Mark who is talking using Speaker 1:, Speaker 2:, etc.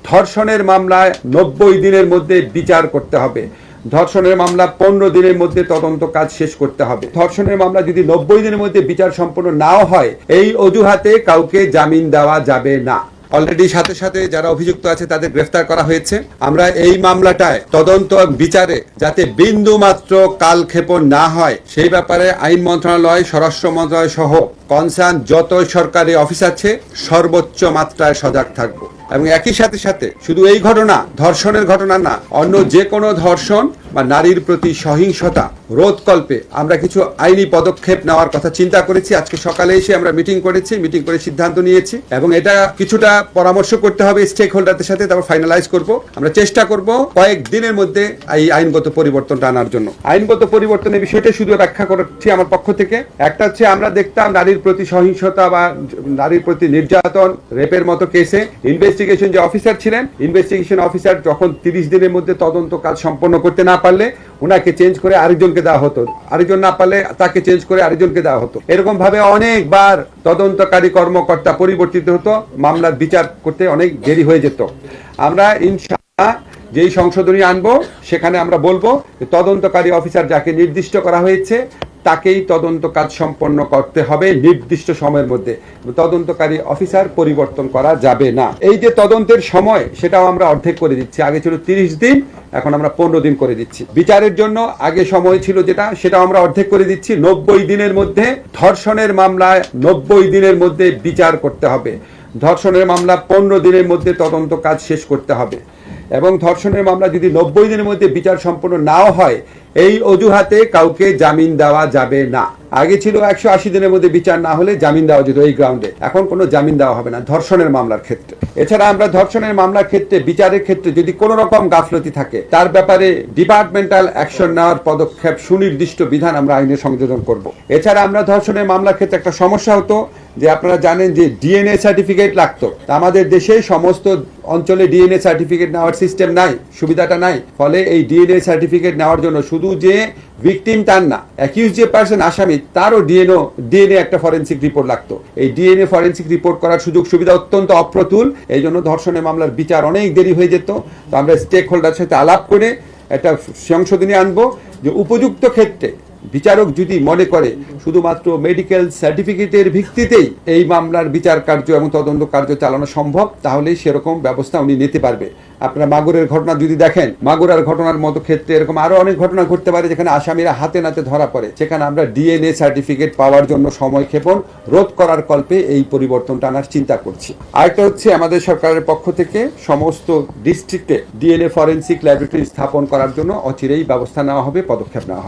Speaker 1: ধর্ষণের মামলায় 90 দিনের মধ্যে বিচার করতে হবে। ধর্ষণের মামলা 15 দিনের মধ্যে তদন্ত কাজ শেষ করতে হবে। ধর্ষণের মামলা যদি 90 দিনের মধ্যে বিচার সম্পন্ন নাও হয়, এই অজুহাতে কাউকে জামিন দেওয়া যাবে না। অলরেডি সাথে সাথে যারা অভিযুক্ত আছে তাদের গ্রেফতার করা হয়েছে। আমরা এই মামলাটায় তদন্ত বিচারে যাতে বিন্দু মাত্র কালক্ষেপণ না হয় সেই ব্যাপারে আইন মন্ত্রণালয়, স্বরাষ্ট্র মন্ত্রণালয় সহ কনসার্ন যত সরকারি অফিস আছে সর্বোচ্চ মাত্রায় সজাগ থাকবো। এবং একই সাথে সাথে শুধু এই ঘটনা, ধর্ষণের ঘটনা না, অন্য যে কোনো ধর্ষণ বা নারীর প্রতি সহিংসতা রোধকল্পে আমরা কিছু আইনি পদক্ষেপ নেওয়ার কথা চিন্তা করেছি। আজকে সকালে এসে আমরা মিটিং করে সিদ্ধান্ত নিয়েছি এবং এটা কিছুটা পরামর্শ করতে হবে স্টেক হোল্ডারদের সাথে, তারপর ফাইনালাইজ করব। আমরা চেষ্টা করব কয়েক দিনের মধ্যে এই আইনগত পরিবর্তনটা আনার জন্য। আইনগত পরিবর্তনের বিষয়টা শুধু ব্যাখ্যা করছি আমার পক্ষ থেকে। একটা হচ্ছে আমরা দেখতাম নারীর প্রতি সহিংসতা বা নারীর প্রতি নির্যাতন, রেপের মতো কেসে ইনভেস্টিগেশন যে অফিসার ছিলেন, ইনভেস্টিগেশন অফিসার যখন 30 দিনের মধ্যে তদন্ত কাজ সম্পন্ন করতে না পারলে ওনাকে চেঞ্জ করে আরেকজনকে দেওয়া হতো, আরেকজন না পারলে তাকে চেঞ্জ করে আরেকজনকে দেওয়া হতো। এরকম ভাবে অনেকবার তদন্তকারী কর্মকর্তা পরিবর্তিত হতো, মামলার বিচার করতে অনেক দেরি হয়ে যেত। আমরা ইনশাআল্লাহ যেই সংশোধনী আনবো সেখানে আমরা বলবো তদন্তকারী অফিসার যাকে নির্দিষ্ট করা হয়েছে তাকেই তদন্ত কাজ সম্পন্ন করতে হবে নির্দিষ্ট সময়ের মধ্যে। তদন্তকারী অফিসার পরিবর্তন করা যাবে না। এই যে তদন্তের সময় সেটাও আমরা অর্ধেক করে দিচ্ছি। আগে ছিল 30 দিন, এখন আমরা 15 দিন করে দিচ্ছি। বিচারের জন্য আগে সময় ছিল যেটা, সেটাও আমরা অর্ধেক করে দিচ্ছি। 90 দিনের মধ্যে ধর্ষণের মামলায় 90 দিনের মধ্যে বিচার করতে হবে। ধর্ষণের মামলা 15 দিনের মধ্যে তদন্ত কাজ শেষ করতে হবে। এবং ধর্ষণের মামলা যদি 90 দিনের মধ্যে বিচার সম্পন্ন নাও হয়, এই অজুহাতে কাউকে জামিন দেওয়া যাবে না। আগে ছিল 180 দিনের মধ্যে বিচার না হলে জামিন দেওয়া যেত এই গ্রাউন্ডে, এখন কোনো জামিন দেওয়া হবে না ধর্ষণের মামলার ক্ষেত্রে। এছাড়া আমরা ধর্ষণের মামলার ক্ষেত্রে বিচারের ক্ষেত্রে যদি কোনো রকম গাফলতি থাকে তার ব্যাপারে ডিপার্টমেন্টাল অ্যাকশন নেওয়ার পদক্ষেপ সুনির্দিষ্ট বিধান আমরা আইনে সংযোজন করব। এছাড়া আমরা ধর্ষণের মামলার ক্ষেত্রে একটা সমস্যা হতো যে আপনারা জানেন যে ডিএনএ সার্টিফিকেট লাগতো। আমাদের দেশে সমস্ত অঞ্চলে ডিএনএ সার্টিফিকেট নেওয়ার সিস্টেম নাই, সুবিধাটা নাই। ফলে এই ডিএনএ সার্টিফিকেট নেওয়ার জন্য শুধু যে ভিকটিম তার না, অ্যাকিউজ যে পার্সন আসামি তারও ডিএনএ একটা ফরেনসিক রিপোর্ট লাগতো। এই ডিএনএ ফরেনসিক রিপোর্ট করার সুযোগ সুবিধা অত্যন্ত অপ্রতুল। এই জন্য ধর্ষণের মামলার বিচার অনেক দেরি হয়ে যেত। তো আমরা স্টেক হোল্ডারের সাথে আলাপ করে একটা সংশোধনী আনবো যে উপযুক্ত ক্ষেত্রে বিচারক যদি মনে করে শুধুমাত্র মেডিকেল সার্টিফিকেটের ভিত্তিতেই এই মামলার বিচার কার্য এবং তদন্ত কার্য চালানো সম্ভব, তাহলেই সেরকম ব্যবস্থা উনি নিতে পারবে। আপনারা মাগুরের ঘটনা যদি দেখেন, মাগুরার ঘটনার মতো ক্ষেত্রে এরকম আরো অনেক ঘটনা ঘটতে পারে যেখানে আসামিরা হাতে নাতে ধরা পড়ে। সেখানে আমরা ডিএনএ সার্টিফিকেট পাওয়ার জন্য সময়ক্ষেপণ রোধ করার কল্পে এই পরিবর্তনটা আনার চিন্তা করছি। আরেকটা হচ্ছে আমাদের সরকারের পক্ষ থেকে সমস্ত ডিস্ট্রিক্টে ডিএনএ ফরেনসিক ল্যাবরেটরি স্থাপন করার জন্য অচিরেই ব্যবস্থা নেওয়া হবে, পদক্ষেপ নেওয়া হবে।